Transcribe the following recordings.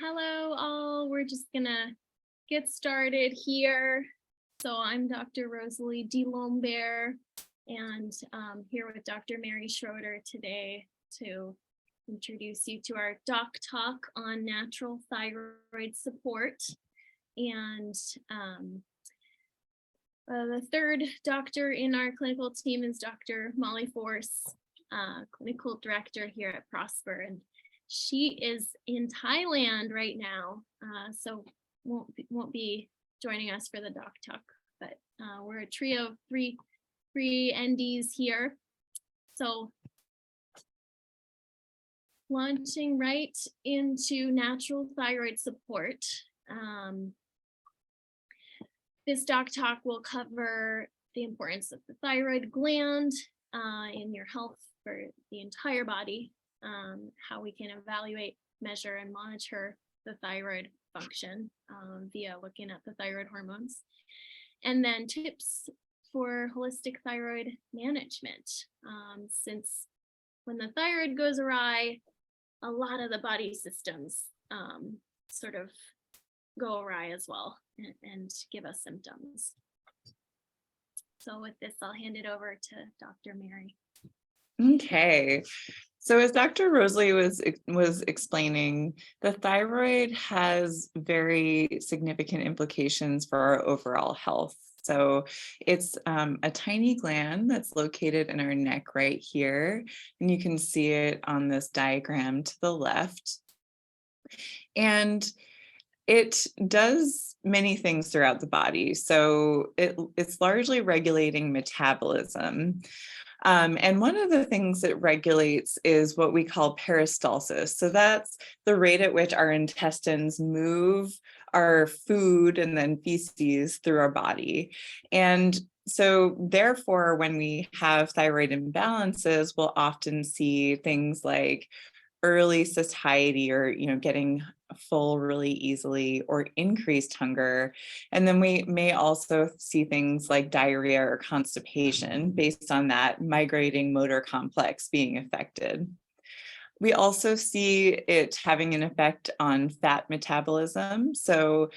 Hello all, we're just gonna get started here. So I'm Dr. Rosalie D. Lombert, and here with Dr. Mary Schroeder today to introduce you to our doc talk on natural thyroid support. And the third doctor in our clinical team is Dr. Molly Force, clinical director here at Prosper. And she is in Thailand right now, so won't be joining us for the doc talk, but we're a trio of three NDs here. So launching right into natural thyroid support. This doc talk will cover the importance of the thyroid gland in your health for the entire body, how we can evaluate, measure, and monitor the thyroid function via looking at the thyroid hormones, and then tips for holistic thyroid management, since when the thyroid goes awry, a lot of the body systems sort of go awry as well and give us symptoms. So with this, I'll hand it over to Dr. Mary. Okay, so as Dr. Rosalie was explaining, the thyroid has very significant implications for our overall health. So it's a tiny gland that's located in our neck right here, and you can see it on this diagram to the left. And it does many things throughout the body. So it's largely regulating metabolism. And one of the things it regulates is what we call peristalsis. So that's the rate at which our intestines move our food and then feces through our body. And so therefore, when we have thyroid imbalances, we'll often see things like early satiety, or getting full really easily, or increased hunger. And then we may also see things like diarrhea or constipation based on that migrating motor complex being affected. We also see it having an effect on fat metabolism. So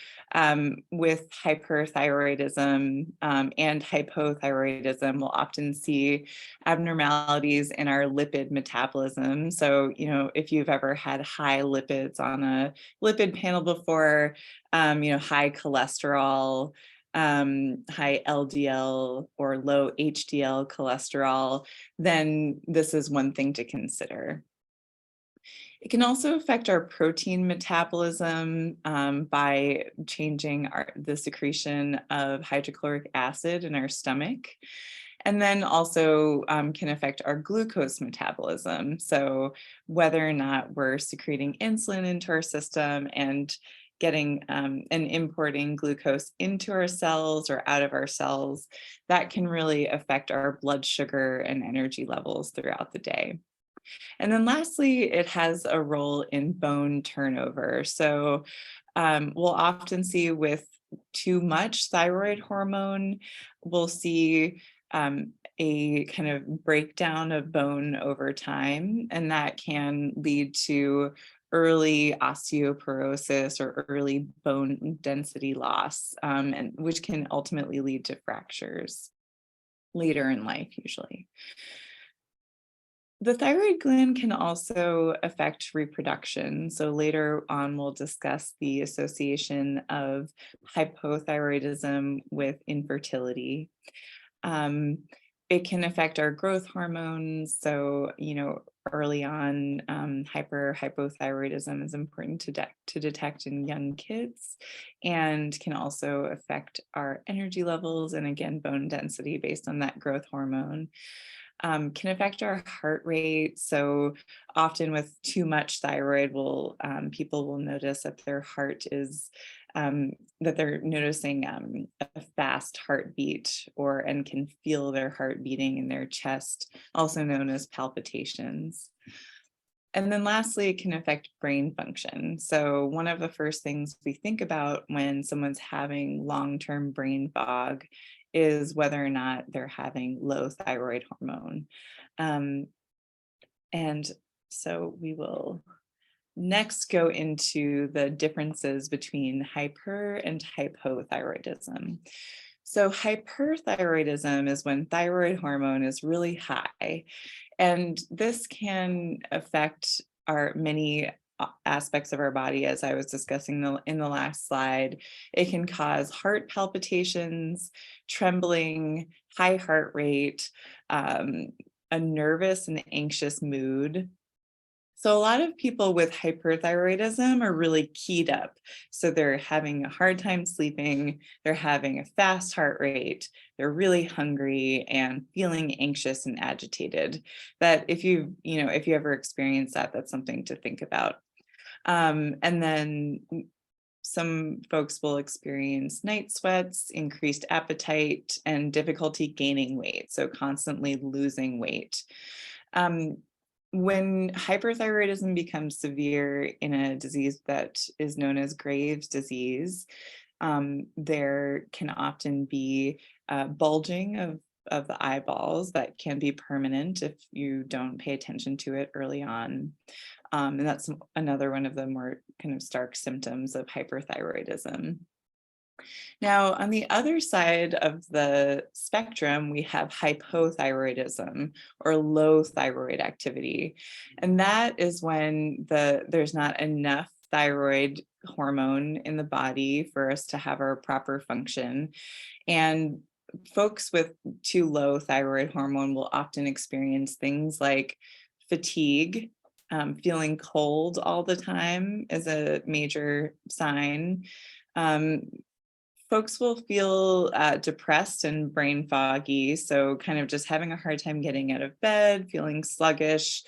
with hyperthyroidism and hypothyroidism, we'll often see abnormalities in our lipid metabolism. So, if you've ever had high lipids on a lipid panel before, high cholesterol, high LDL or low HDL cholesterol, then this is one thing to consider. It can also affect our protein metabolism by changing the secretion of hydrochloric acid in our stomach. And then also can affect our glucose metabolism. So whether or not we're secreting insulin into our system and getting and importing glucose into our cells or out of our cells, that can really affect our blood sugar and energy levels throughout the day. And then lastly, it has a role in bone turnover. So we'll often see with too much thyroid hormone, we'll see a kind of breakdown of bone over time, and that can lead to early osteoporosis or early bone density loss, and which can ultimately lead to fractures later in life usually. The thyroid gland can also affect reproduction. So later on, we'll discuss the association of hypothyroidism with infertility. It can affect our growth hormones. So, early on, hypothyroidism is important to detect in young kids, and can also affect our energy levels and, again, bone density based on that growth hormone. Can affect our heart rate. So often with too much thyroid, people will notice that their heart is, that they're noticing a fast heartbeat, and can feel their heart beating in their chest, also known as palpitations. And then lastly, it can affect brain function. So one of the first things we think about when someone's having long-term brain fog is whether or not they're having low thyroid hormone. And so we will next go into the differences between hyper and hypothyroidism. So hyperthyroidism is when thyroid hormone is really high, and this can affect our many aspects of our body, as I was discussing in the last slide. It can cause heart palpitations, trembling, high heart rate, a nervous and anxious mood. So a lot of people with hyperthyroidism are really keyed up. So they're having a hard time sleeping, they're having a fast heart rate, they're really hungry and feeling anxious and agitated. That if if you ever experience that, that's something to think about. And then some folks will experience night sweats, increased appetite, and difficulty gaining weight, so constantly losing weight. When hyperthyroidism becomes severe in a disease that is known as Graves' disease, there can often be bulging of the eyeballs that can be permanent if you don't pay attention to it early on. And that's another one of the more kind of stark symptoms of hyperthyroidism. Now, on the other side of the spectrum, we have hypothyroidism, or low thyroid activity. And that is when there's not enough thyroid hormone in the body for us to have our proper function. And folks with too low thyroid hormone will often experience things like fatigue. Feeling cold all the time is a major sign. Folks will feel depressed and brain foggy, so kind of just having a hard time getting out of bed, feeling sluggish,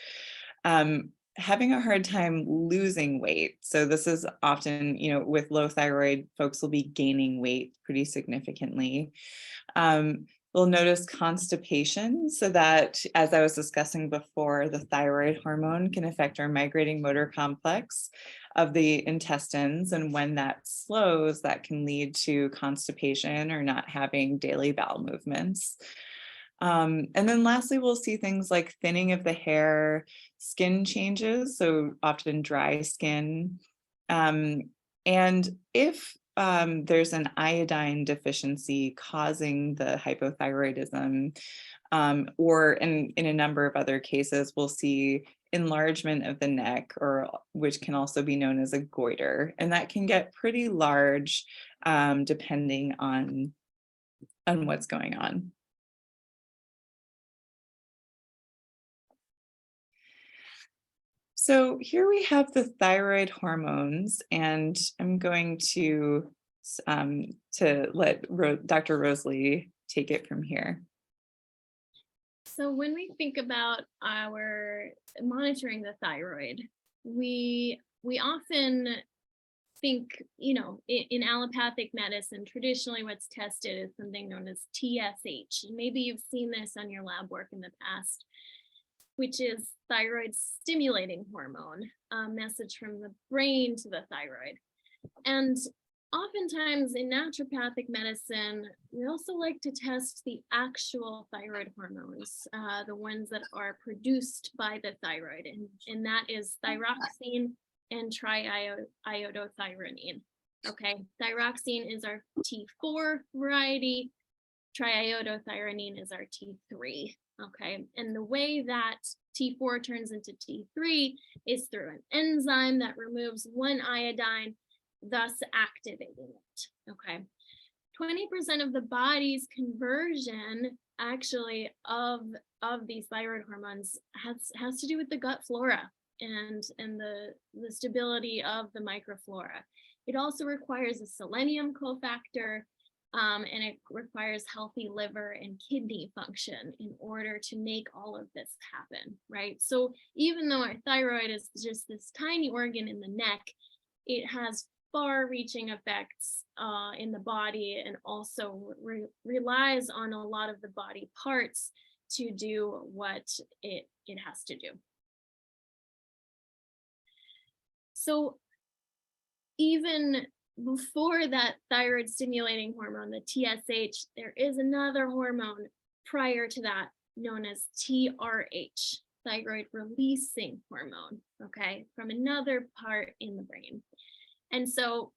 having a hard time losing weight. So this is often, with low thyroid, folks will be gaining weight pretty significantly. We'll notice constipation, so that, as I was discussing before, the thyroid hormone can affect our migrating motor complex of the intestines. And when that slows, that can lead to constipation or not having daily bowel movements. And then lastly, we'll see things like thinning of the hair, skin changes, so often dry skin. And if there's an iodine deficiency causing the hypothyroidism, or in a number of other cases, we'll see enlargement of the neck, or which can also be known as a goiter, and that can get pretty large depending on what's going on. So here we have the thyroid hormones, and I'm going to let Dr. Rosalie take it from here. So when we think about our monitoring the thyroid, we often think, in allopathic medicine, traditionally what's tested is something known as TSH. Maybe you've seen this on your lab work in the past, which is thyroid stimulating hormone, a message from the brain to the thyroid. And oftentimes in naturopathic medicine, we also like to test the actual thyroid hormones, the ones that are produced by the thyroid, and that is thyroxine and triiodothyronine. Okay, thyroxine is our T4 variety, triiodothyronine is our T3. Okay, and the way that T4 turns into T3 is through an enzyme that removes one iodine, thus activating it. Okay, 20% of the body's conversion actually of these thyroid hormones has to do with the gut flora and the stability of the microflora. It also requires a selenium cofactor, and it requires healthy liver and kidney function in order to make all of this happen, right? So even though our thyroid is just this tiny organ in the neck, it has far-reaching effects in the body, and also relies on a lot of the body parts to do what it has to do. So even before that thyroid stimulating hormone, the TSH, there is another hormone prior to that known as TRH. thyroid releasing hormone, okay, from another part in the brain. And so,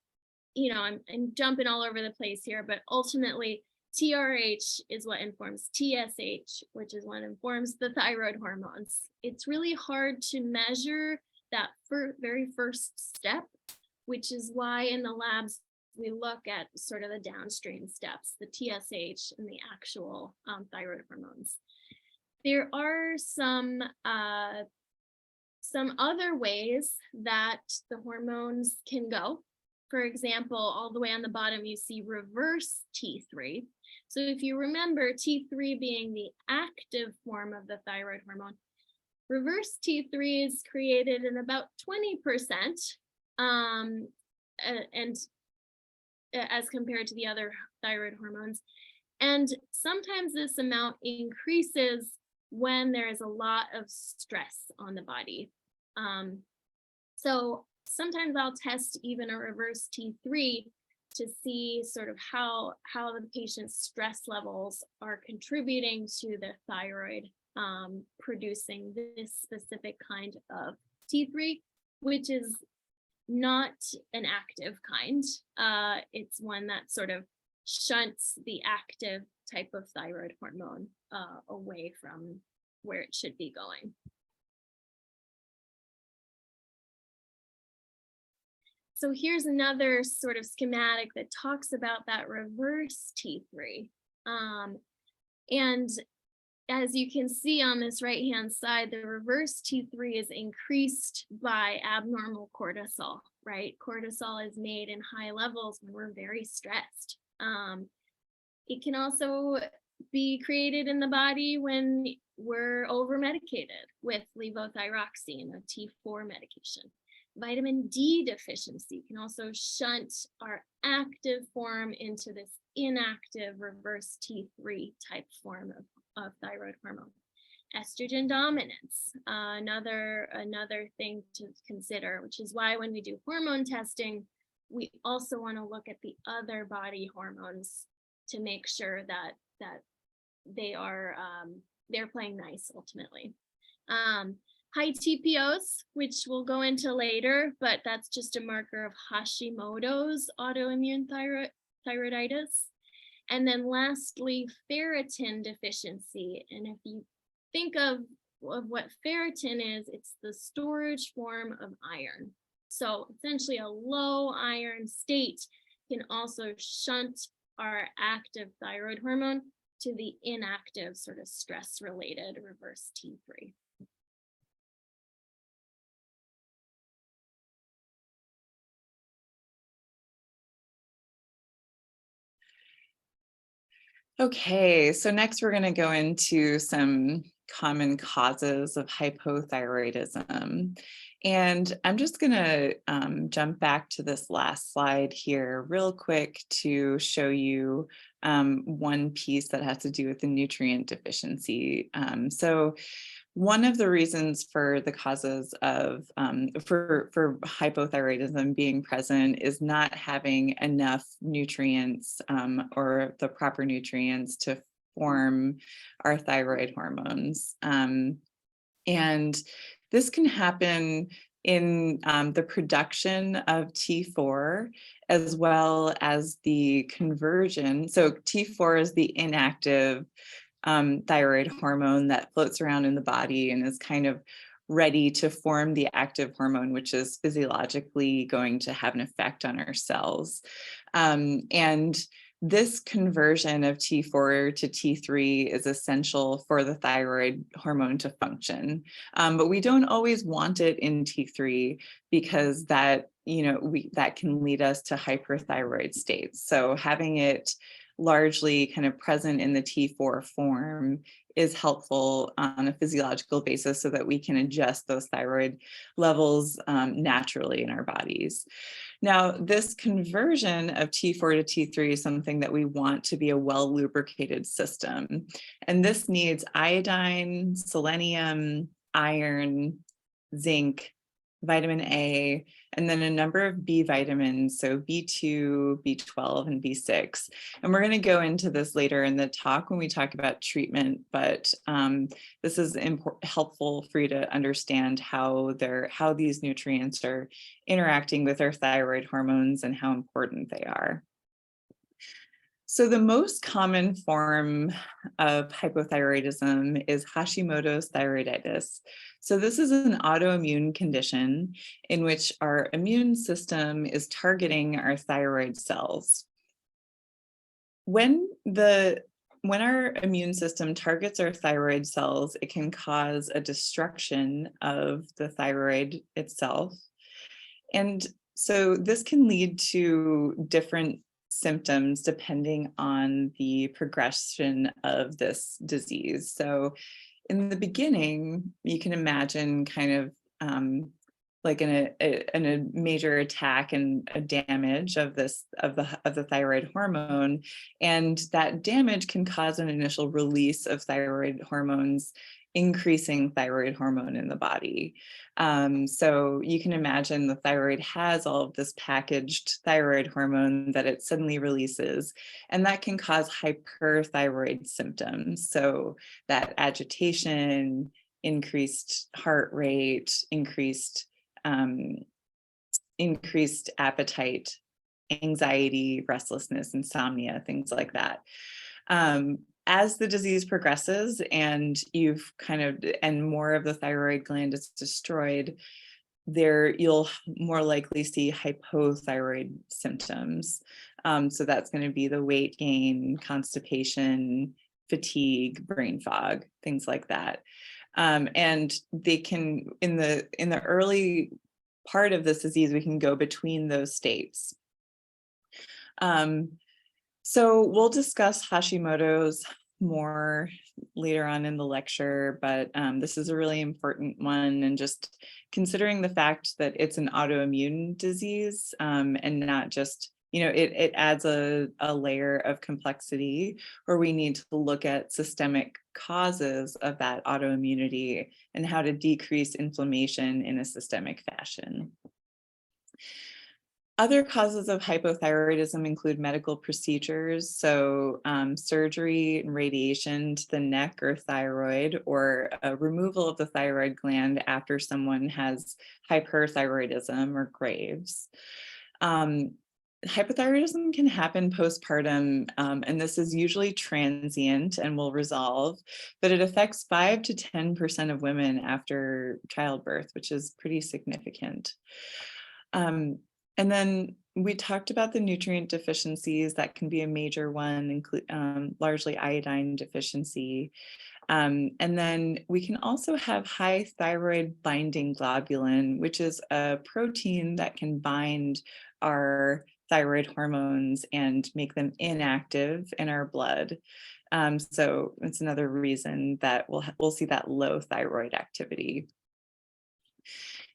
I'm jumping all over the place here, but ultimately, TRH is what informs TSH, which is what informs the thyroid hormones. It's really hard to measure that very first step, which is why in the labs we look at sort of the downstream steps, the TSH and the actual thyroid hormones. There are some other ways that the hormones can go. For example, all the way on the bottom, you see reverse T3. So if you remember T3 being the active form of the thyroid hormone, reverse T3 is created in about 20%, and as compared to the other thyroid hormones. And sometimes this amount increases when there is a lot of stress on the body. So sometimes I'll test even a reverse T3 to see sort of how the patient's stress levels are contributing to the thyroid producing this specific kind of T3, which is not an active kind. It's one that sort of shunts the active type of thyroid hormone away from where it should be going. So here's another sort of schematic that talks about that reverse T3. And as you can see on this right-hand side, the reverse T3 is increased by abnormal cortisol, right? Cortisol is made in high levels when we're very stressed. It can also be created in the body when we're over-medicated with levothyroxine, a T4 medication. Vitamin D deficiency can also shunt our active form into this inactive reverse T3 type form of thyroid hormone. Estrogen dominance, another thing to consider, which is why when we do hormone testing, we also want to look at the other body hormones to make sure that they are they're playing nice ultimately. High TPOs, which we'll go into later, but that's just a marker of Hashimoto's autoimmune thyroiditis. And then lastly, ferritin deficiency. And if you think of what ferritin is, it's the storage form of iron. So essentially a low iron state can also shunt our active thyroid hormone to the inactive sort of stress-related reverse T3. Okay, so next we're going to go into some common causes of hypothyroidism. And I'm just going to jump back to this last slide here real quick to show you one piece that has to do with the nutrient deficiency. So one of the reasons for the causes of for hypothyroidism being present is not having enough nutrients or the proper nutrients to form our thyroid hormones. And this can happen in the production of T4 as well as the conversion. So T4 is the inactive thyroid hormone that floats around in the body and is kind of ready to form the active hormone, which is physiologically going to have an effect on our cells. And this conversion of T4 to T3 is essential for the thyroid hormone to function. But we don't always want it in T3 because that, that can lead us to hyperthyroid states. So having it largely kind of present in the T4 form is helpful on a physiological basis so that we can adjust those thyroid levels naturally in our bodies. Now, this conversion of T4 to T3 is something that we want to be a well-lubricated system. And this needs iodine, selenium, iron, zinc, vitamin A, and then a number of B vitamins, so B2, B12, and B6. And we're going to go into this later in the talk when we talk about treatment, but this is helpful for you to understand how these nutrients are interacting with our thyroid hormones and how important they are. So the most common form of hypothyroidism is Hashimoto's thyroiditis. So this is an autoimmune condition in which our immune system is targeting our thyroid cells. When our immune system targets our thyroid cells, it can cause a destruction of the thyroid itself. And so this can lead to different symptoms depending on the progression of this disease. So in the beginning, you can imagine kind of like in a major attack and a damage of the thyroid hormone, and that damage can cause an initial release of thyroid hormones, increasing thyroid hormone in the body. So you can imagine the thyroid has all of this packaged thyroid hormone that it suddenly releases, and that can cause hyperthyroid symptoms. So that agitation, increased heart rate, increased appetite, anxiety, restlessness, insomnia, things like that. As the disease progresses and and more of the thyroid gland is destroyed, you'll more likely see hypothyroid symptoms. So that's going to be the weight gain, constipation, fatigue, brain fog, things like that. And they can, in the early part of this disease, we can go between those states. So we'll discuss Hashimoto's more later on in the lecture, but this is a really important one, and just considering the fact that it's an autoimmune disease and not just, it adds a layer of complexity where we need to look at systemic causes of that autoimmunity and how to decrease inflammation in a systemic fashion. Other causes of hypothyroidism include medical procedures, so surgery and radiation to the neck or thyroid, or a removal of the thyroid gland after someone has hyperthyroidism or Graves. Hypothyroidism can happen postpartum, and this is usually transient and will resolve, but it affects 5 to 10% of women after childbirth, which is pretty significant. And then we talked about the nutrient deficiencies. That can be a major one, largely iodine deficiency. And then we can also have high thyroid binding globulin, which is a protein that can bind our thyroid hormones and make them inactive in our blood. So it's another reason that we'll see that low thyroid activity.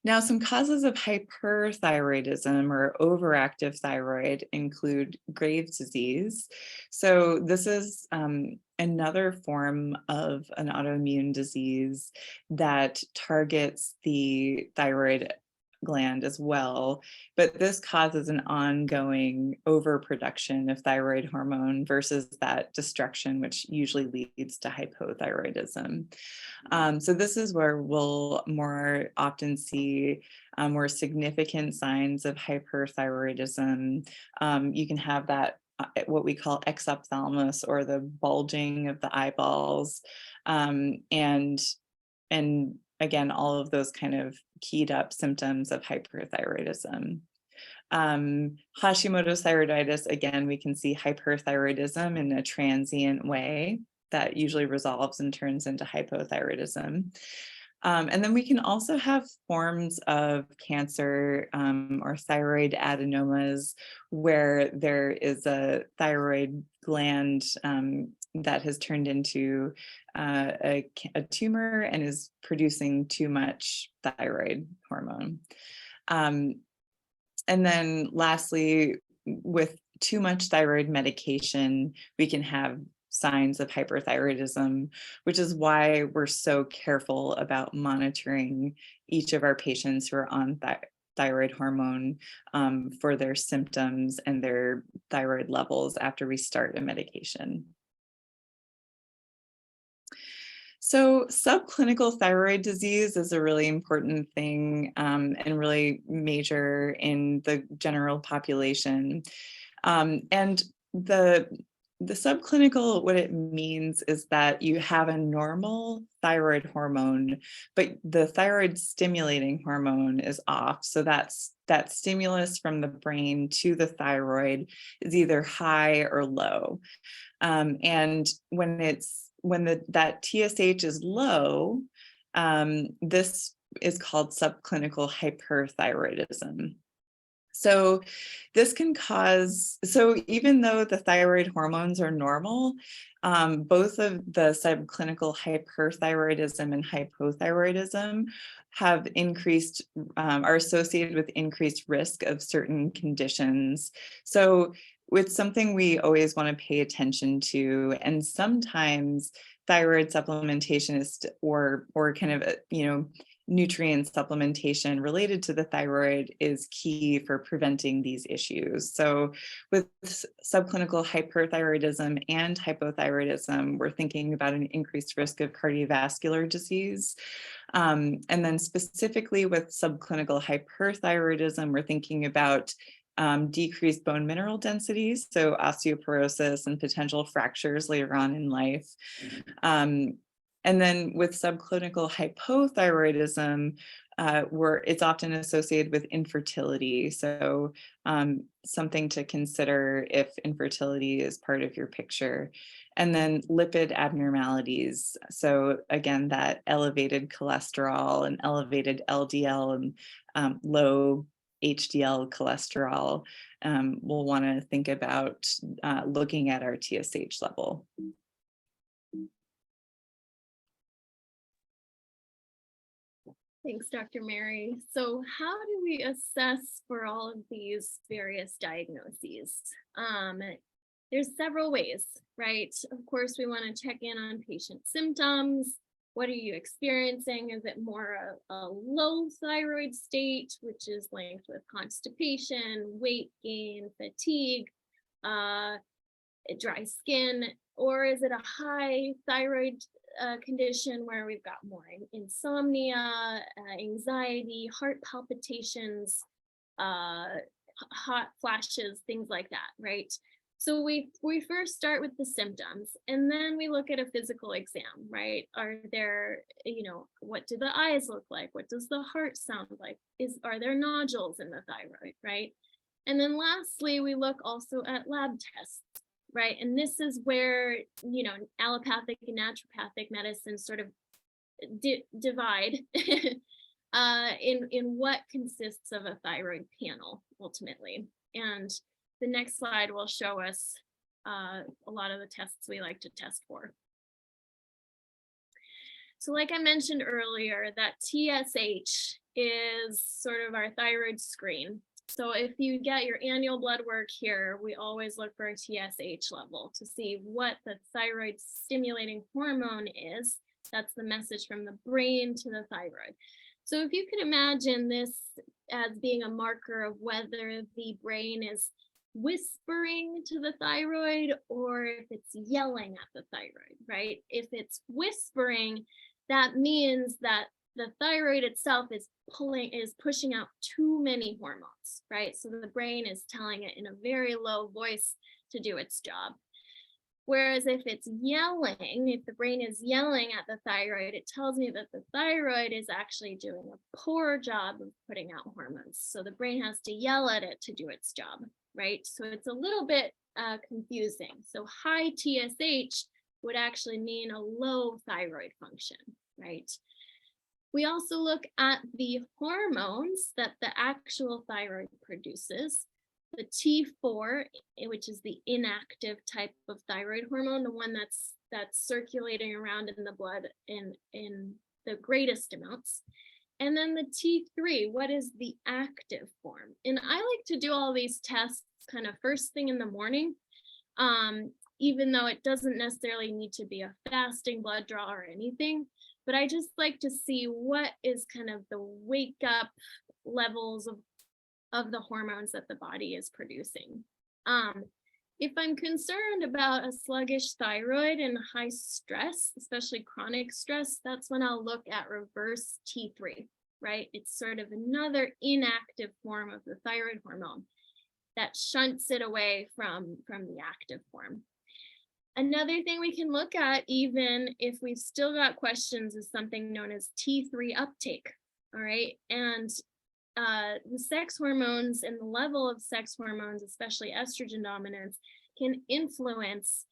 Now, some causes of hyperthyroidism or overactive thyroid include Graves' disease. So this is another form of an autoimmune disease that targets the thyroid gland as well, but this causes an ongoing overproduction of thyroid hormone versus that destruction, which usually leads to hypothyroidism. So this is where we'll more often see more significant signs of hyperthyroidism. You can have that what we call exophthalmos, or the bulging of the eyeballs, and again, all of those kind of keyed up symptoms of hyperthyroidism. Hashimoto's thyroiditis, again, we can see hyperthyroidism in a transient way that usually resolves and turns into hypothyroidism. And then we can also have forms of cancer or thyroid adenomas where there is a thyroid gland that has turned into a tumor and is producing too much thyroid hormone. And then lastly, with too much thyroid medication, we can have signs of hyperthyroidism, which is why we're so careful about monitoring each of our patients who are on thyroid hormone for their symptoms and their thyroid levels after we start a medication. So subclinical thyroid disease is a really important thing and really major in the general population. And the subclinical, what it means is that you have a normal thyroid hormone, but the thyroid stimulating hormone is off. So that stimulus from the brain to the thyroid is either high or low. And when that TSH is low, this is called subclinical hyperthyroidism. So this can cause, so even though the thyroid hormones are normal, both of the subclinical hyperthyroidism and hypothyroidism have increased, are associated with increased risk of certain conditions. So it's something we always want to pay attention to. And sometimes thyroid supplementation is, or kind of, nutrient supplementation related to the thyroid is key for preventing these issues. So with subclinical hyperthyroidism and hypothyroidism, we're thinking about an increased risk of cardiovascular disease. And then specifically with subclinical hyperthyroidism, we're thinking about decreased bone mineral densities, so osteoporosis and potential fractures later on in life. And then with subclinical hypothyroidism, it's often associated with infertility. So something to consider if infertility is part of your picture. And then lipid abnormalities. So again, that elevated cholesterol and elevated LDL and low HDL cholesterol, we'll want to think about looking at our TSH level. Thanks, Dr. Mary. So how do we assess for all of these various diagnoses? There's several ways, right? Of course, we want to check in on patient symptoms. What are you experiencing? Is it more a low thyroid state, which is linked with constipation, weight gain, fatigue, dry skin, or is it a high thyroid condition where we've got more insomnia, anxiety, heart palpitations, hot flashes, things like that, right? So we first start with the symptoms, and then we look at a physical exam, right? Are there, what do the eyes look like? What does the heart sound like? Are there nodules in the thyroid, right? And then lastly, we look also at lab tests, right? And this is where, allopathic and naturopathic medicine sort of divide in what consists of a thyroid panel ultimately. And the next slide will show us a lot of the tests we like to test for. So like I mentioned earlier, that TSH is sort of our thyroid screen. So if you get your annual blood work here, we always look for a TSH level to see what the thyroid stimulating hormone is. That's the message from the brain to the thyroid. So if you can imagine this as being a marker of whether the brain is whispering to the thyroid or if it's yelling at the thyroid, right? If it's whispering, that means that the thyroid itself is pushing out too many hormones, right? So the brain is telling it in a very low voice to do its job. Whereas if it's yelling, if the brain is yelling at the thyroid, it tells me that the thyroid is actually doing a poor job of putting out hormones. So the brain has to yell at it to do its job, right? So it's a little bit confusing. So high TSH would actually mean a low thyroid function, right? We also look at the hormones that the actual thyroid produces. The T4, which is the inactive type of thyroid hormone, the one that's circulating around in the blood in the greatest amounts. And then the T3, what is the active form? And I like to do all these tests kind of first thing in the morning. even though it doesn't necessarily need to be a fasting blood draw or anything, but I just like to see what is kind of the wake up levels of the hormones that the body is producing. If I'm concerned about a sluggish thyroid and high stress, especially chronic stress, that's when I'll look at reverse T3, right? It's sort of another inactive form of the thyroid hormone that shunts it away from the active form. Another thing we can look at, even if we've still got questions, is something known as T3 uptake, all right? And the sex hormones and the level of sex hormones, especially estrogen dominance, can influence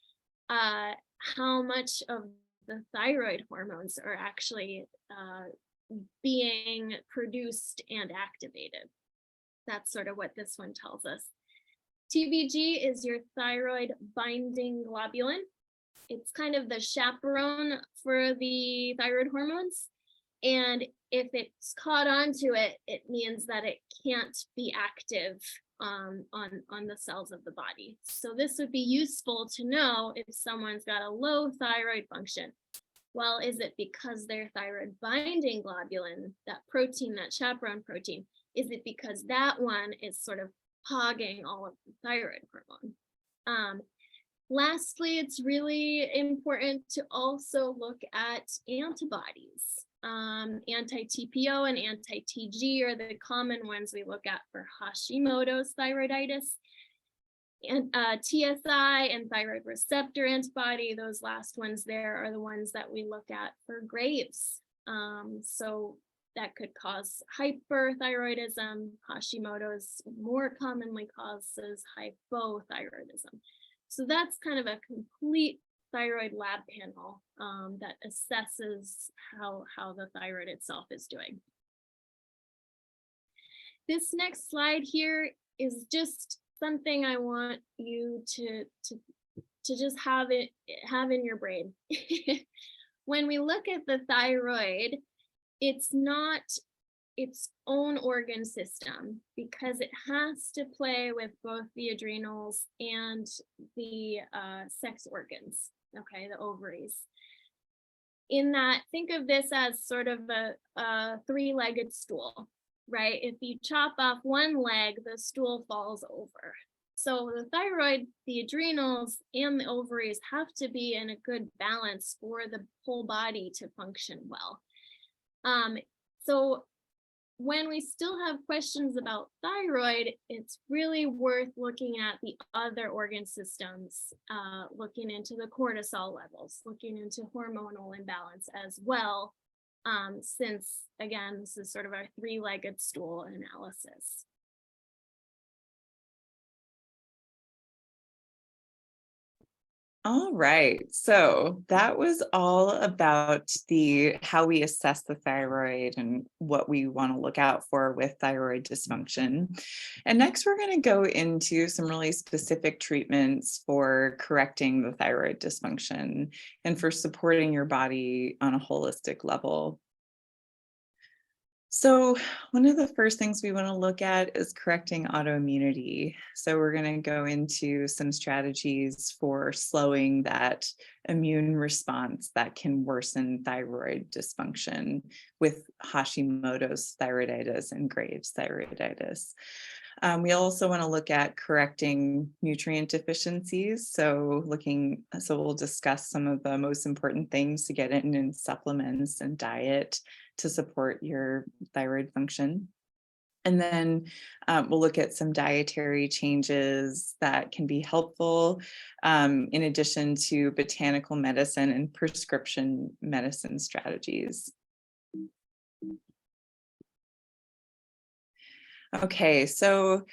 how much of the thyroid hormones are actually being produced and activated. That's sort of what this one tells us. TBG is your thyroid binding globulin. It's kind of the chaperone for the thyroid hormones. And if it's caught onto it, it means that it can't be active on the cells of the body. So this would be useful to know if someone's got a low thyroid function. Well, is it because their thyroid binding globulin, that protein, that chaperone protein, is it because that one is sort of hogging all of the thyroid hormone? Lastly, it's really important to also look at antibodies. Anti-TPO and anti-TG are the common ones we look at for Hashimoto's thyroiditis. And TSI and thyroid receptor antibody, those last ones there are the ones that we look at for Graves. So that could cause hyperthyroidism. Hashimoto's more commonly causes hypothyroidism. So that's kind of a complete thyroid lab panel that assesses how the thyroid itself is doing. This next slide here is just something I want you to just have in your brain. When we look at the thyroid, it's not its own organ system because it has to play with both the adrenals and the sex organs, okay, the ovaries. In that, think of this as sort of a three-legged stool, right? If you chop off one leg, the stool falls over. So the thyroid, the adrenals, and the ovaries have to be in a good balance for the whole body to function well. So when we still have questions about thyroid, it's really worth looking at the other organ systems, looking into the cortisol levels, looking into hormonal imbalance as well, since, again, this is sort of our three-legged stool analysis. All right, so that was all about how we assess the thyroid and what we want to look out for with thyroid dysfunction. And next, we're going to go into some really specific treatments for correcting the thyroid dysfunction and for supporting your body on a holistic level. So one of the first things we want to look at is correcting autoimmunity. So we're going to go into some strategies for slowing that immune response that can worsen thyroid dysfunction with Hashimoto's thyroiditis and Graves' thyroiditis. We also want to look at correcting nutrient deficiencies. So we'll discuss some of the most important things to get in supplements and diet to support your thyroid function. And then we'll look at some dietary changes that can be helpful, in addition to botanical medicine and prescription medicine strategies. Okay, so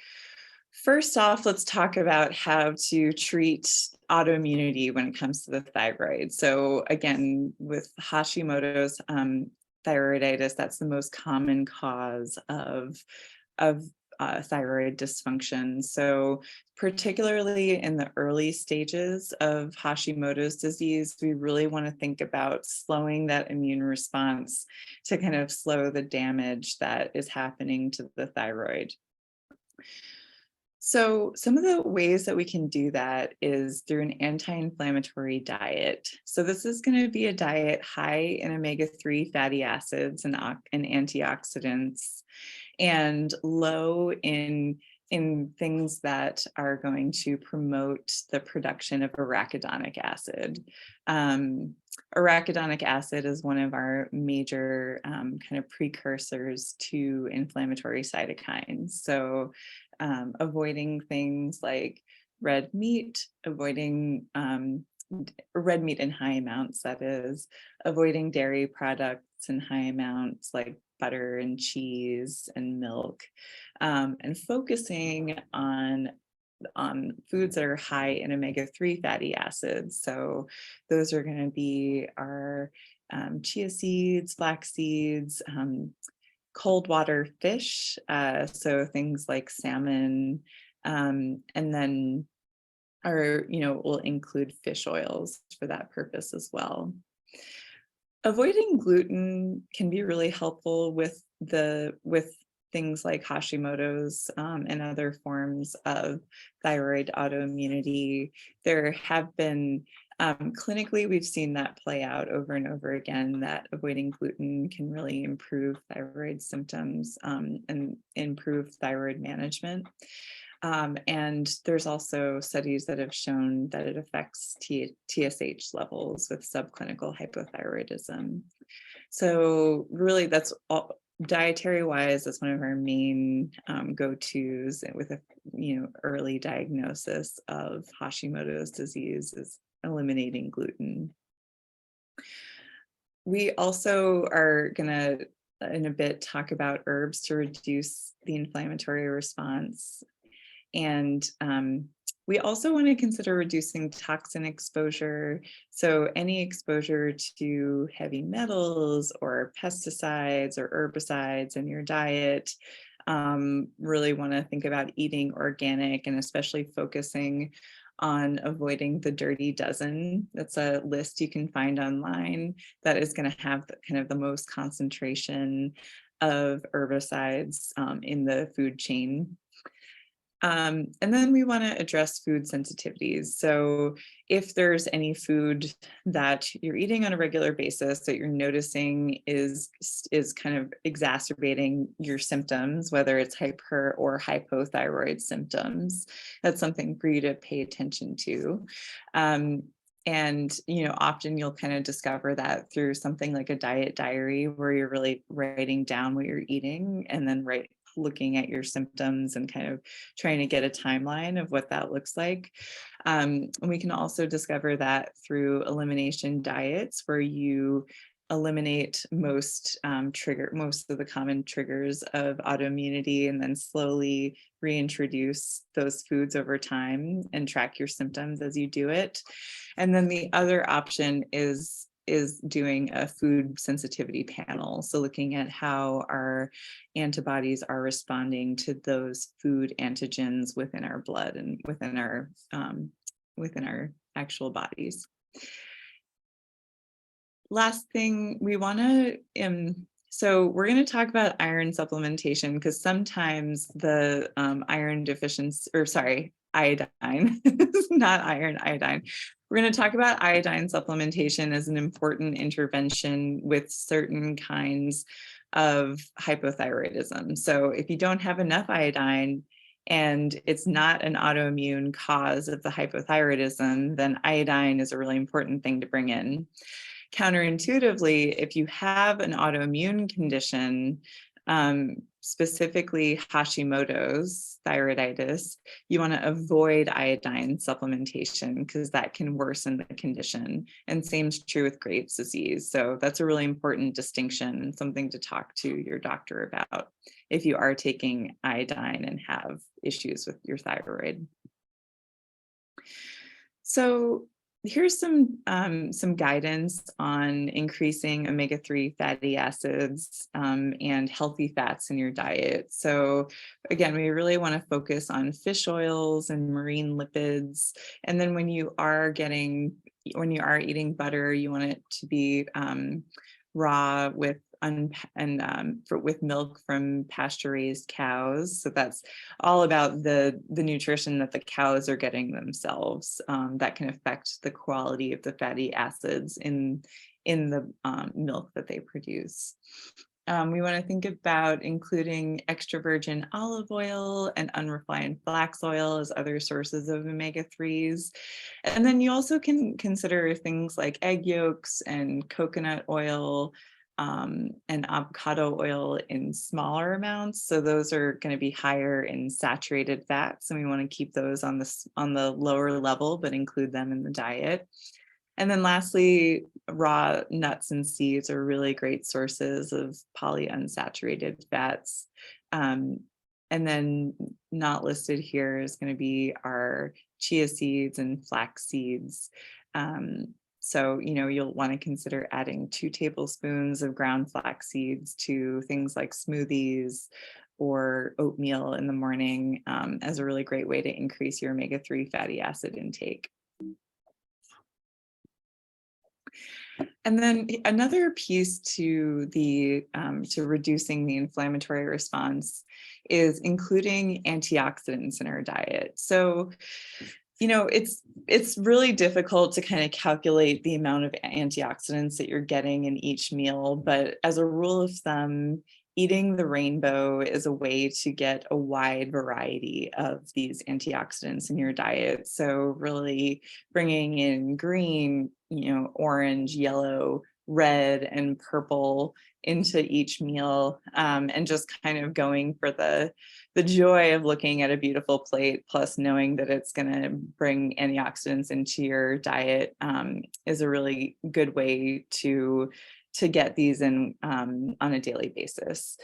first off, let's talk about how to treat autoimmunity when it comes to the thyroid. So again, with Hashimoto's thyroiditis, that's the most common cause of thyroid dysfunction. So particularly in the early stages of Hashimoto's disease, we really want to think about slowing that immune response to kind of slow the damage that is happening to the thyroid. So some of the ways that we can do that is through an anti-inflammatory diet. So this is going to be a diet high in omega-3 fatty acids and antioxidants, and low in things that are going to promote the production of arachidonic acid. Arachidonic acid is one of our major kind of precursors to inflammatory cytokines. So avoiding things like red meat, avoiding red meat in high amounts, that is, avoiding dairy products in high amounts like butter and cheese and milk, and focusing on foods that are high in omega-3 fatty acids. So those are going to be our chia seeds, flax seeds, cold water fish, so things like salmon, and then we'll include fish oils for that purpose as well. Avoiding gluten can be really helpful with things like Hashimoto's and other forms of thyroid autoimmunity. There have been clinically, we've seen that play out over and over again, that avoiding gluten can really improve thyroid symptoms and improve thyroid management. And there's also studies that have shown that it affects TSH levels with subclinical hypothyroidism. So really that's all. Dietary wise, that's one of our main go-tos with a early diagnosis of Hashimoto's disease is eliminating gluten. We also are going to in a bit talk about herbs to reduce the inflammatory response. And we also want to consider reducing toxin exposure. So any exposure to heavy metals or pesticides or herbicides in your diet, really want to think about eating organic and especially focusing on avoiding the dirty dozen. That's a list you can find online that is going to have kind of the most concentration of herbicides in the food chain. And then we want to address food sensitivities. So if there's any food that you're eating on a regular basis that you're noticing is kind of exacerbating your symptoms, whether it's hyper or hypothyroid symptoms, that's something for you to pay attention to. And often you'll kind of discover that through something like a diet diary where you're really writing down what you're eating and then looking at your symptoms and kind of trying to get a timeline of what that looks like. And we can also discover that through elimination diets where you eliminate most of the common triggers of autoimmunity and then slowly reintroduce those foods over time and track your symptoms as you do it. And then the other option is doing a food sensitivity panel. So looking at how our antibodies are responding to those food antigens within our blood and within our actual bodies. Last thing we want to, so we're going to talk about iron supplementation because sometimes the iron deficiency, or sorry, iodine, not iron, iodine. We're going to talk about iodine supplementation as an important intervention with certain kinds of hypothyroidism. So if you don't have enough iodine and it's not an autoimmune cause of the hypothyroidism, then iodine is a really important thing to bring in. Counterintuitively, if you have an autoimmune condition, specifically Hashimoto's thyroiditis, you want to avoid iodine supplementation because that can worsen the condition. And same's true with Graves' disease. So that's a really important distinction and something to talk to your doctor about if you are taking iodine and have issues with your thyroid. So here's some guidance on increasing omega-3 fatty acids and healthy fats in your diet. So again, we really want to focus on fish oils and marine lipids. And then when you are eating butter, you want it to be raw with with milk from pasture-raised cows. So that's all about the nutrition that the cows are getting themselves, that can affect the quality of the fatty acids in the milk that they produce. We want to think about including extra virgin olive oil and unrefined flax oil as other sources of omega-3s. And then you also can consider things like egg yolks and coconut oil, and avocado oil in smaller amounts. So those are going to be higher in saturated fats, and we want to keep those on the lower level, but include them in the diet. And then lastly, raw nuts and seeds are really great sources of polyunsaturated fats. And then not listed here is going to be our chia seeds and flax seeds. So, you'll want to consider adding 2 tablespoons of ground flax seeds to things like smoothies or oatmeal in the morning, as a really great way to increase your omega-3 fatty acid intake. And then another piece to reducing the inflammatory response is including antioxidants in our diet. So, it's really difficult to kind of calculate the amount of antioxidants that you're getting in each meal, but as a rule of thumb, eating the rainbow is a way to get a wide variety of these antioxidants in your diet. So really bringing in green, orange, yellow, red, and purple into each meal, and just kind of going for the joy of looking at a beautiful plate, plus knowing that it's going to bring antioxidants into your diet, is a really good way to get these in on a daily basis.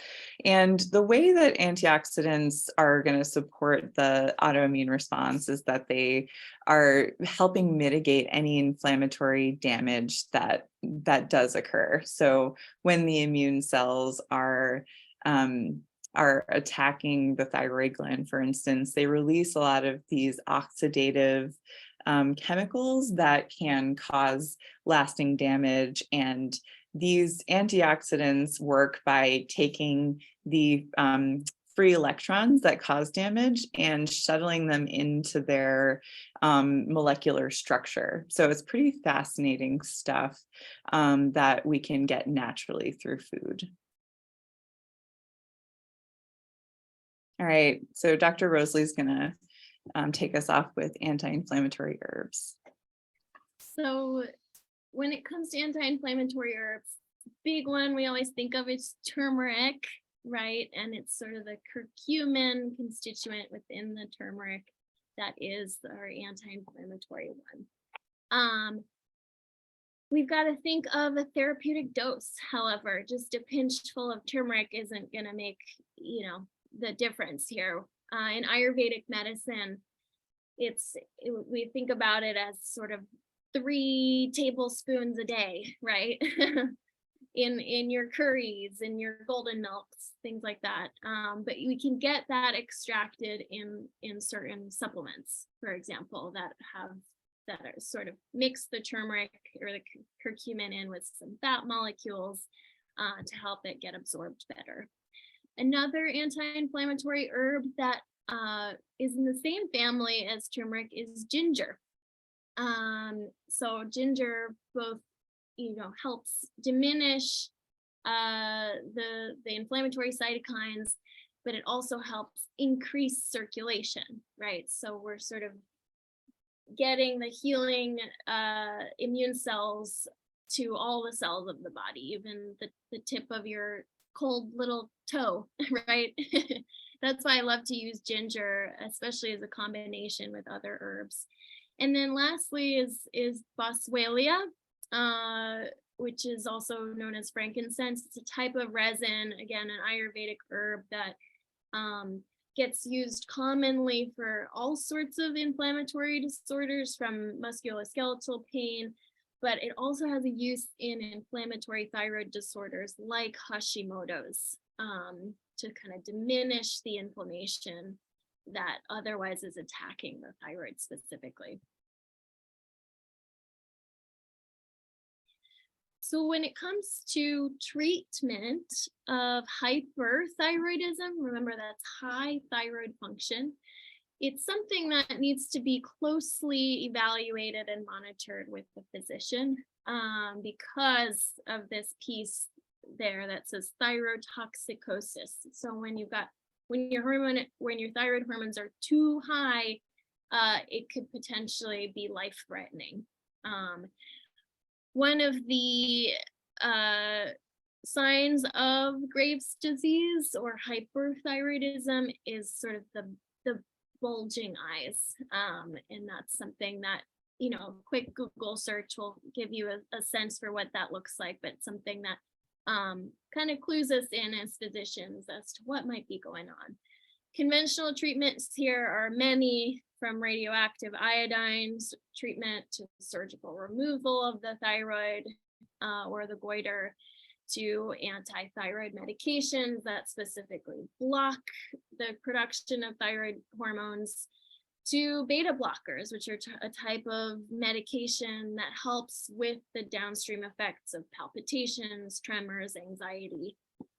And the way that antioxidants are going to support the autoimmune response is that they are helping mitigate any inflammatory damage that does occur. So when the immune cells are attacking the thyroid gland, for instance, they release a lot of these oxidative chemicals that can cause lasting damage. And these antioxidants work by taking the free electrons that cause damage and shuttling them into their molecular structure. So it's pretty fascinating stuff that we can get naturally through food. All right, so Dr. Rosalie is going to take us off with anti-inflammatory herbs. So when it comes to anti-inflammatory herbs, big one we always think of is turmeric, right? And it's sort of the curcumin constituent within the turmeric that is our anti-inflammatory one. We've got to think of a therapeutic dose. However, just a pinch full of turmeric isn't going to make, the difference here. In Ayurvedic medicine, we think about it as sort of 3 tablespoons a day, right? in your curries, in your golden milks, things like that. But we can get that extracted in certain supplements, for example, that are sort of mix the turmeric or the curcumin in with some fat molecules to help it get absorbed better. Another anti-inflammatory herb that is in the same family as turmeric is ginger. So ginger both helps diminish the inflammatory cytokines, but it also helps increase circulation, right? So we're sort of getting the healing immune cells to all the cells of the body, even the tip of your cold little toe, right? That's why I love to use ginger, especially as a combination with other herbs. And then lastly is boswellia, which is also known as frankincense. It's a type of resin, again, an Ayurvedic herb that gets used commonly for all sorts of inflammatory disorders, from musculoskeletal pain, but it also has a use in inflammatory thyroid disorders like Hashimoto's, to kind of diminish the inflammation that otherwise is attacking the thyroid specifically. So when it comes to treatment of hyperthyroidism, remember that's high thyroid function, it's something that needs to be closely evaluated and monitored with the physician because of this piece there that says thyrotoxicosis. So when your thyroid hormones are too high, it could potentially be life-threatening. One of the signs of Graves' disease or hyperthyroidism is sort of the bulging eyes. And that's something that, quick Google search will give you a sense for what that looks like, but something that kind of clues us in as physicians as to what might be going on. Conventional treatments here are many, from radioactive iodine treatment to surgical removal of the thyroid or the goiter, to anti-thyroid medications that specifically block the production of thyroid hormones, to beta blockers, which are a type of medication that helps with the downstream effects of palpitations, tremors, anxiety.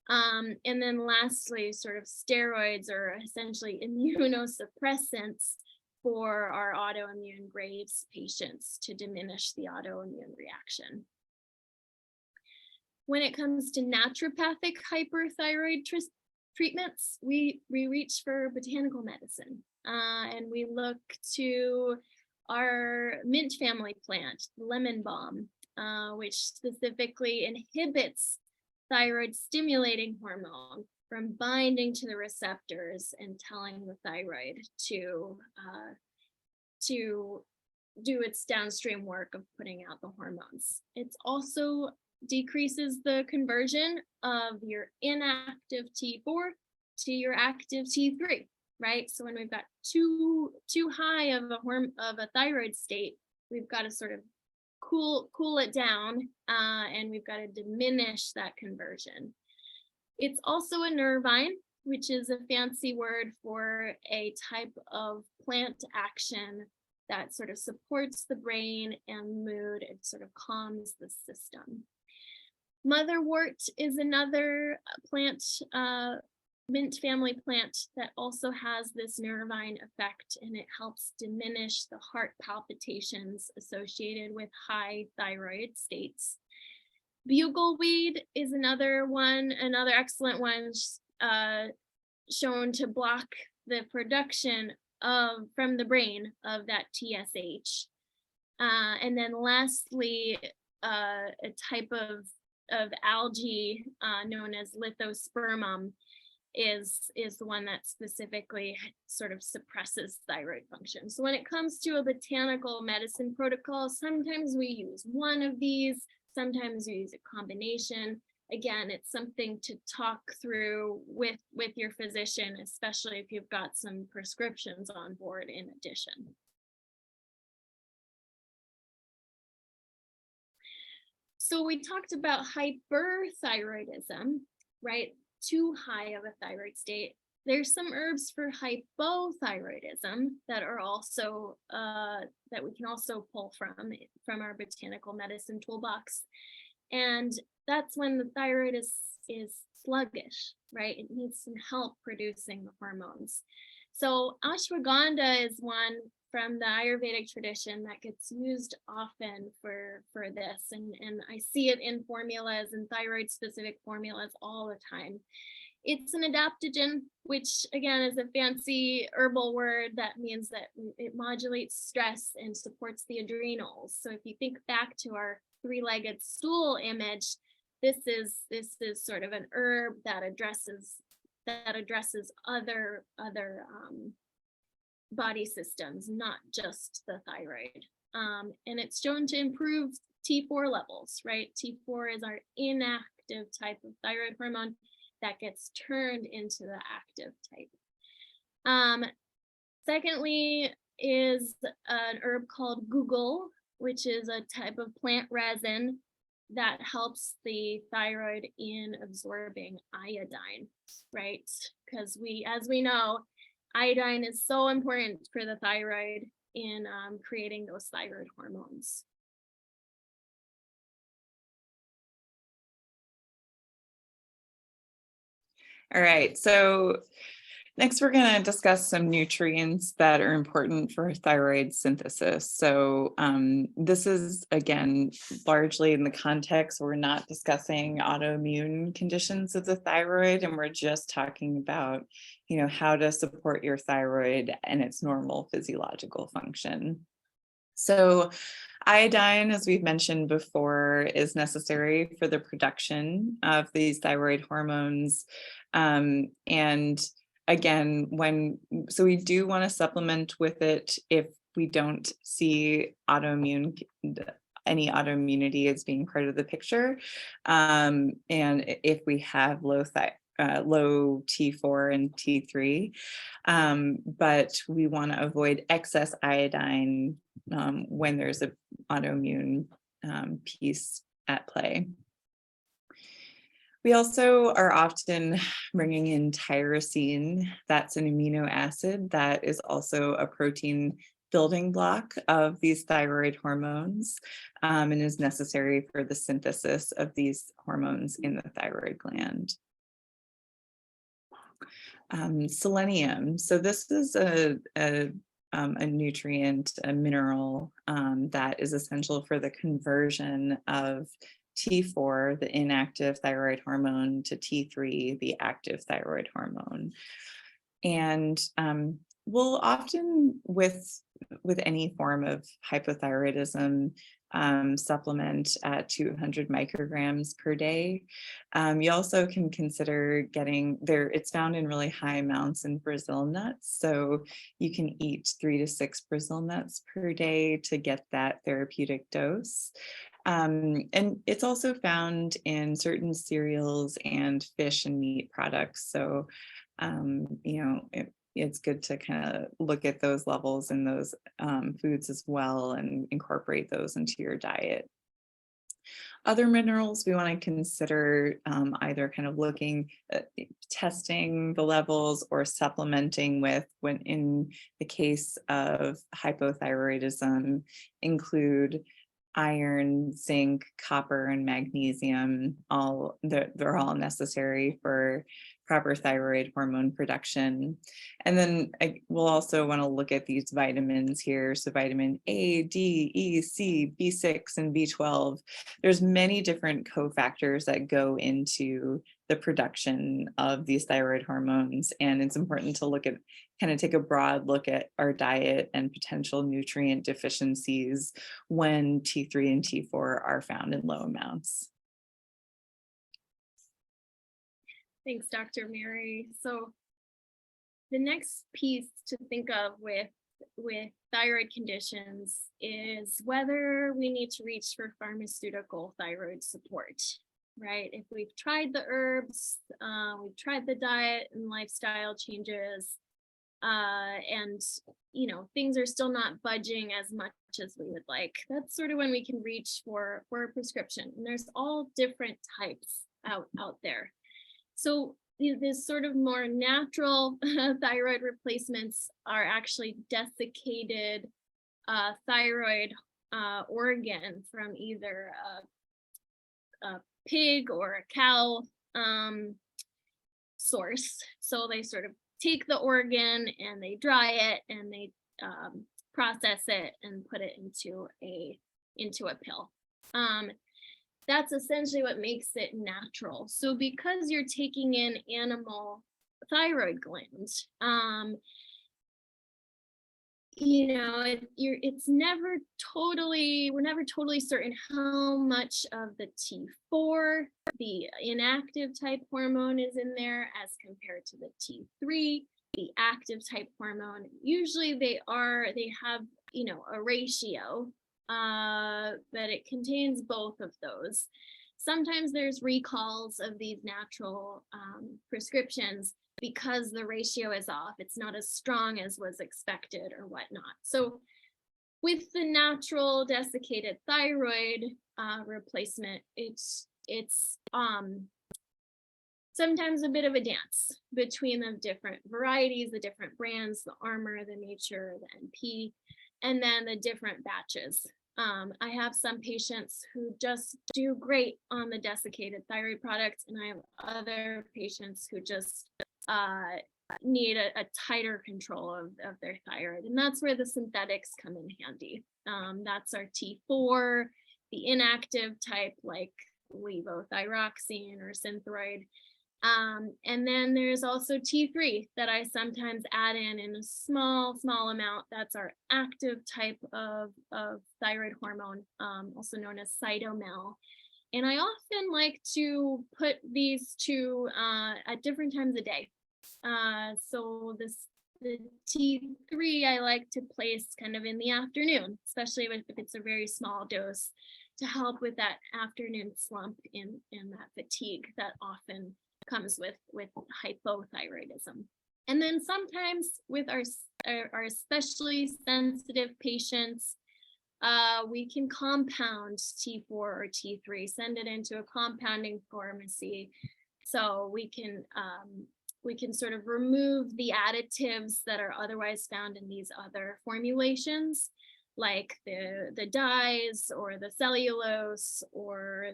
And then lastly, sort of steroids, or essentially immunosuppressants for our autoimmune Graves patients to diminish the autoimmune reaction. When it comes to naturopathic hyperthyroid treatments, we reach for botanical medicine, and we look to our mint family plant, lemon balm, which specifically inhibits thyroid stimulating hormone from binding to the receptors and telling the thyroid to do its downstream work of putting out the hormones. It's also decreases the conversion of your inactive T4 to your active T3, right? So when we've got too high of a thyroid state, we've got to sort of cool it down, and we've got to diminish that conversion. It's also a nervine, which is a fancy word for a type of plant action that sort of supports the brain and mood. It sort of calms the system. Motherwort is another plant, mint family plant, that also has this nervine effect, and it helps diminish the heart palpitations associated with high thyroid states. Bugleweed is another excellent one, shown to block the production from the brain of that TSH. And then lastly, a type of algae known as lithospermum is the one that specifically sort of suppresses thyroid function. So when it comes to a botanical medicine protocol, sometimes we use one of these, sometimes we use a combination. Again, it's something to talk through with your physician, especially if you've got some prescriptions on board in addition. So we talked about hyperthyroidism, right? Too high of a thyroid state. There's some herbs for hypothyroidism that are also that we can also pull from our botanical medicine toolbox, and that's when the thyroid is sluggish, right? It needs some help producing the hormones. So ashwagandha is one from the Ayurvedic tradition that gets used often for this, and I see it in formulas and thyroid specific formulas all the time. It's an adaptogen, which again is a fancy herbal word that means that it modulates stress and supports the adrenals. So if you think back to our three-legged stool image, this is sort of an herb that addresses other body systems, not just the thyroid. And it's shown to improve T4 levels, right? T4 is our inactive type of thyroid hormone that gets turned into the active type. Secondly is an herb called guggul, which is a type of plant resin that helps the thyroid in absorbing iodine, right? Because as we know, iodine is so important for the thyroid in creating those thyroid hormones. All right, so next we're going to discuss some nutrients that are important for thyroid synthesis. So this is, again, largely in the context, we're not discussing autoimmune conditions of the thyroid, and we're just talking about, how to support your thyroid and its normal physiological function. So iodine, as we've mentioned before, is necessary for the production of these thyroid hormones. And again, so we do want to supplement with it if we don't see any autoimmunity as being part of the picture. And if we have low T4 and T3, but we want to avoid excess iodine when there's an autoimmune piece at play. We also are often bringing in tyrosine. That's an amino acid that is also a protein building block of these thyroid hormones and is necessary for the synthesis of these hormones in the thyroid gland. Selenium. So this is a nutrient, a mineral that is essential for the conversion of T4, the inactive thyroid hormone, to T3, the active thyroid hormone. And we'll often, with any form of hypothyroidism, supplement at 200 micrograms per day. You also can consider getting there, it's found in really high amounts in Brazil nuts. So you can eat 3 to 6 Brazil nuts per day to get that therapeutic dose. And it's also found in certain cereals and fish and meat products. So, it's good to kind of look at those levels in those foods as well and incorporate those into your diet. Other minerals we want to consider either kind of looking at testing the levels or supplementing with, when in the case of hypothyroidism, include iron, zinc, copper, and magnesium. They're all necessary for proper thyroid hormone production. And then we'll also want to look at these vitamins here. So vitamin A, D, E, C, B6, and B12. There's many different cofactors that go into the production of these thyroid hormones. And it's important to take a broad look at our diet and potential nutrient deficiencies when T3 and T4 are found in low amounts. Thanks, Dr. Mary. So the next piece to think of with thyroid conditions is whether we need to reach for pharmaceutical thyroid support, right? If we've tried the herbs, we've tried the diet and lifestyle changes, and things are still not budging as much as we would like, that's sort of when we can reach for a prescription. And there's all different types out there. So this sort of more natural thyroid replacements are actually desiccated thyroid organ from either a pig or a cow source. So they sort of take the organ and they dry it and they process it and put it into a pill. That's essentially what makes it natural. So because you're taking in animal thyroid glands, it's never totally, we're never totally certain how much of the T4, the inactive type hormone, is in there as compared to the T3, the active type hormone. Usually they have, a ratio, but it contains both of those. Sometimes there's recalls of these natural prescriptions because the ratio is off. It's not as strong as was expected or whatnot. So with the natural desiccated thyroid replacement, it's sometimes a bit of a dance between the different varieties, the different brands, the Armor, the Nature, the NP, and then the different batches I have some patients who just do great on the desiccated thyroid products, and I have other patients who just need a tighter control of their thyroid. And that's where the synthetics come in handy. That's our T4, the inactive type like levothyroxine or Synthroid. And then there's also T3 that I sometimes add in a small amount. That's our active type of thyroid hormone, also known as cytomel. And I often like to put these two at different times a day. So the T3 I like to place kind of in the afternoon, especially if it's a very small dose, to help with that afternoon slump in that fatigue that often comes with hypothyroidism. And then sometimes with our especially sensitive patients, we can compound T4 or T3, send it into a compounding pharmacy, so we can sort of remove the additives that are otherwise found in these other formulations, like the dyes or the cellulose or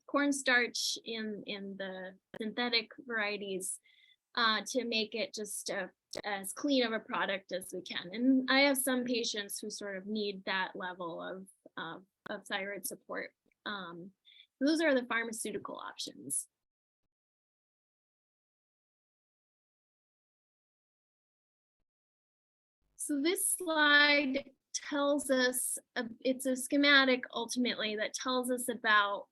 cornstarch in the synthetic varieties, to make it just as clean of a product as we can. And I have some patients who sort of need that level of thyroid support. Those are the pharmaceutical options. So this slide tells us, it's a schematic ultimately that tells us about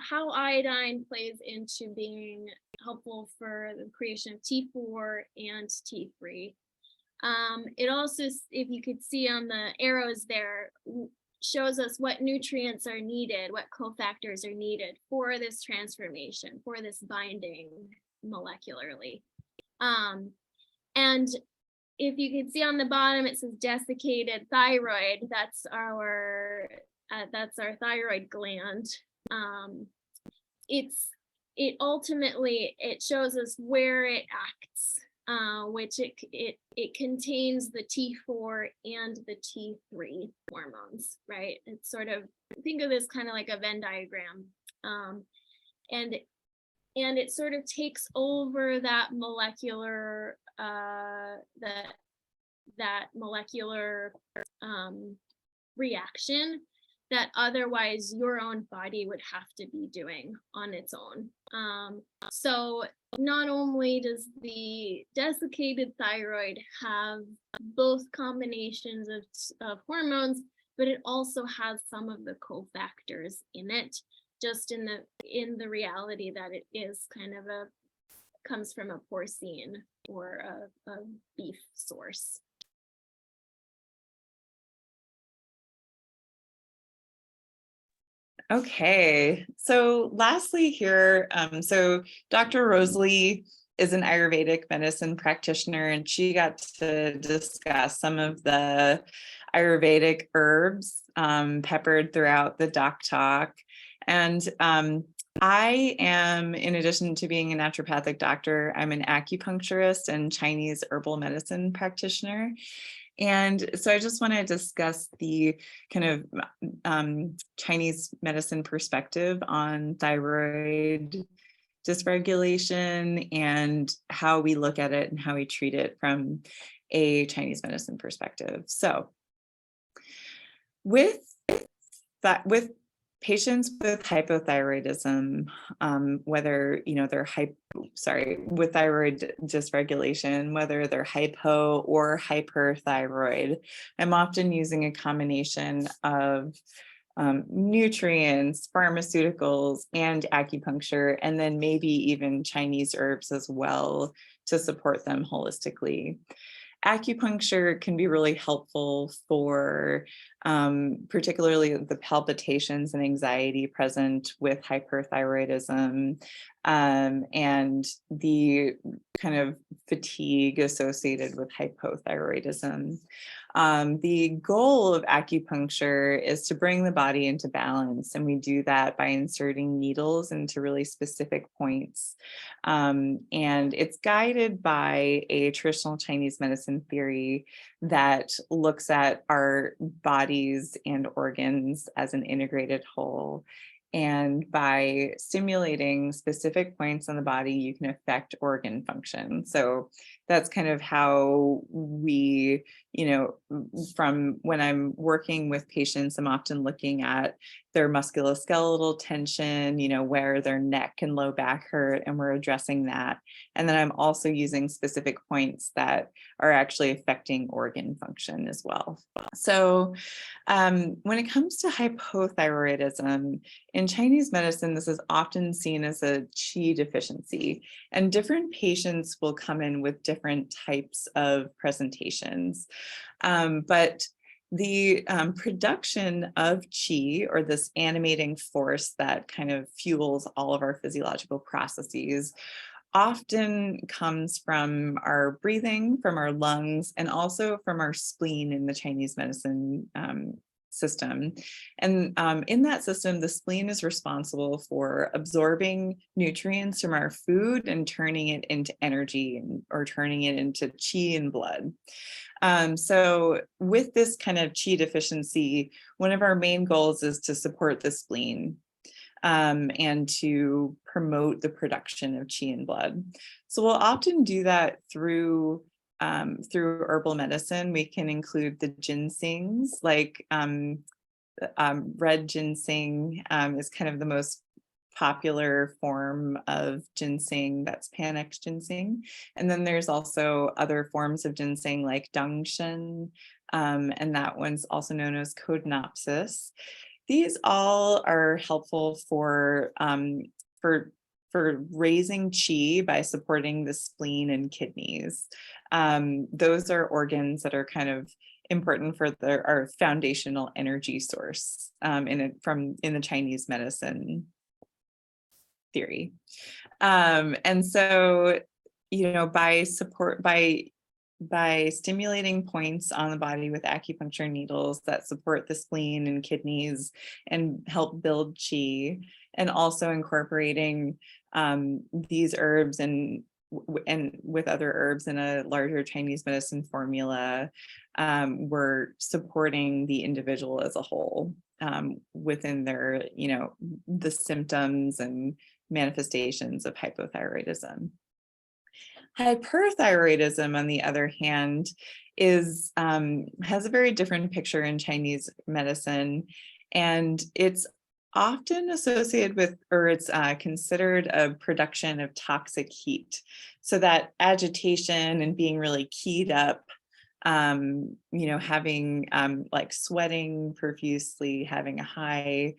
how iodine plays into being helpful for the creation of T4 and T3. It also, if you could see on the arrows there, shows us what nutrients are needed, what cofactors are needed for this transformation, for this binding molecularly. And if you can see on the bottom, it says desiccated thyroid. That's our thyroid gland. It ultimately shows us where it acts, which it contains the T4 and the T3 hormones, right? It's sort of, think of this kind of like a Venn diagram, and it sort of takes over that molecular that molecular reaction that otherwise your own body would have to be doing on its own. So not only does the desiccated thyroid have both combinations of hormones, but it also has some of the cofactors in it, just in the reality that it is kind of comes from a porcine or a beef source. Okay, so lastly here, so Dr. Rosalie is an Ayurvedic medicine practitioner, and she got to discuss some of the Ayurvedic herbs peppered throughout the doc talk. And I am, in addition to being a naturopathic doctor, I'm an acupuncturist and Chinese herbal medicine practitioner. And so I just want to discuss the kind of Chinese medicine perspective on thyroid dysregulation and how we look at it and how we treat it from a Chinese medicine perspective. So with patients with hypothyroidism, whether they're with thyroid dysregulation, whether they're hypo or hyperthyroid, I'm often using a combination of nutrients, pharmaceuticals, and acupuncture, and then maybe even Chinese herbs as well to support them holistically. Acupuncture can be really helpful for particularly the palpitations and anxiety present with hyperthyroidism, and the kind of fatigue associated with hypothyroidism. The goal of acupuncture is to bring the body into balance, and we do that by inserting needles into really specific points. And it's guided by a traditional Chinese medicine theory that looks at our bodies and organs as an integrated whole. And by stimulating specific points on the body, you can affect organ function. So that's kind of how we, from when I'm working with patients, I'm often looking at their musculoskeletal tension, where their neck and low back hurt, and we're addressing that. And then I'm also using specific points that are actually affecting organ function as well. So when it comes to hypothyroidism, in Chinese medicine, this is often seen as a qi deficiency, and different patients will come in with different types of presentations. But the production of qi, or this animating force that kind of fuels all of our physiological processes, often comes from our breathing, from our lungs, and also from our spleen in the Chinese medicine system. And in that system, the spleen is responsible for absorbing nutrients from our food and turning it into energy, or turning it into qi and blood. So with this kind of qi deficiency, one of our main goals is to support the spleen and to promote the production of qi and blood. So we'll often do that through herbal medicine. We can include the ginsengs, like red ginseng is kind of the most popular form of ginseng, that's Panax ginseng. And then there's also other forms of ginseng like Dangshen, and that one's also known as Codonopsis. These all are helpful for raising qi by supporting the spleen and kidneys. Those are organs that are kind of important for our foundational energy source in the Chinese medicine theory. And so, by stimulating points on the body with acupuncture needles that support the spleen and kidneys and help build qi, and also incorporating these herbs and with other herbs in a larger Chinese medicine formula, we're supporting the individual as a whole within their, the symptoms and manifestations of hypothyroidism. Hyperthyroidism, on the other hand, has a very different picture in Chinese medicine, and it's often associated with, or it's considered a production of toxic heat. So that agitation and being really keyed up, having like sweating profusely, having a high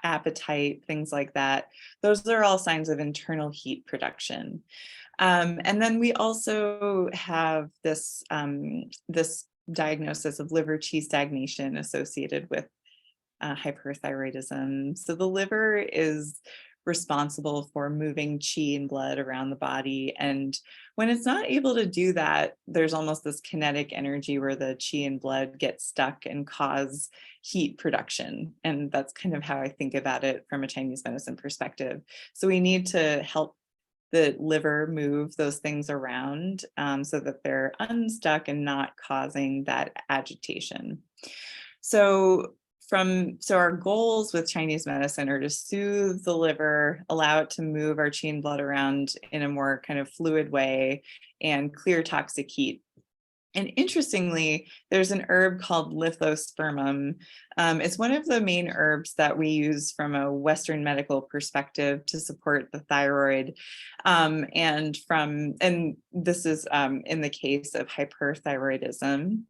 appetite, things like that. Those are all signs of internal heat production. And then we also have this diagnosis of liver qi stagnation associated with hyperthyroidism. So the liver is responsible for moving qi and blood around the body. And when it's not able to do that, there's almost this kinetic energy where the qi and blood get stuck and cause heat production. And that's kind of how I think about it from a Chinese medicine perspective. So we need to help the liver move those things around so that they're unstuck and not causing that agitation. So our goals with Chinese medicine are to soothe the liver, allow it to move our qi and blood around in a more kind of fluid way, and clear toxic heat. And interestingly, there's an herb called Lithospermum. It's one of the main herbs that we use from a Western medical perspective to support the thyroid. And this is in the case of hyperthyroidism.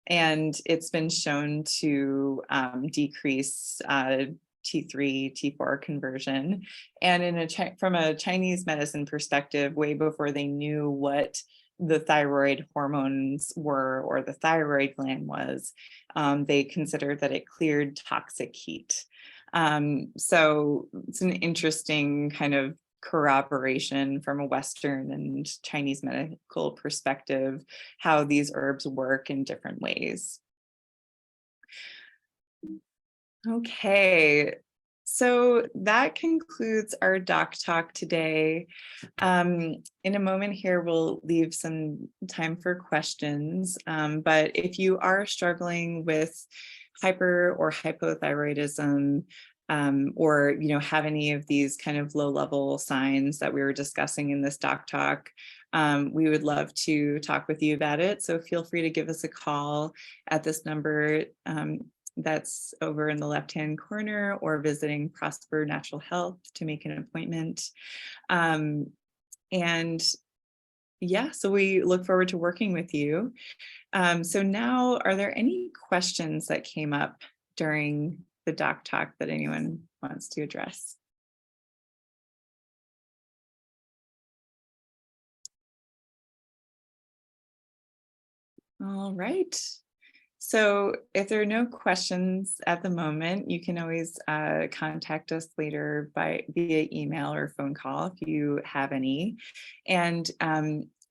And it's been shown to decrease T3, T4 conversion. And from a Chinese medicine perspective, way before they knew what the thyroid hormones were or the thyroid gland was, they considered that it cleared toxic heat. So it's an interesting kind of corroboration from a Western and Chinese medical perspective, how these herbs work in different ways. Okay, so that concludes our doc talk today. In a moment here, we'll leave some time for questions. But if you are struggling with hyper or hypothyroidism, or have any of these kind of low-level signs that we were discussing in this doc talk, we would love to talk with you about it. So feel free to give us a call at this number. That's over in the left-hand corner, or visiting Prosper Natural Health to make an appointment. And yeah, so we look forward to working with you. So now, are there any questions that came up during the doc talk that anyone wants to address? All right. So if there are no questions at the moment, you can always contact us later via email or phone call if you have any. And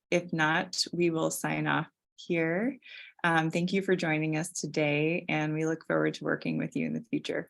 if not, we will sign off here. Thank you for joining us today, and we look forward to working with you in the future.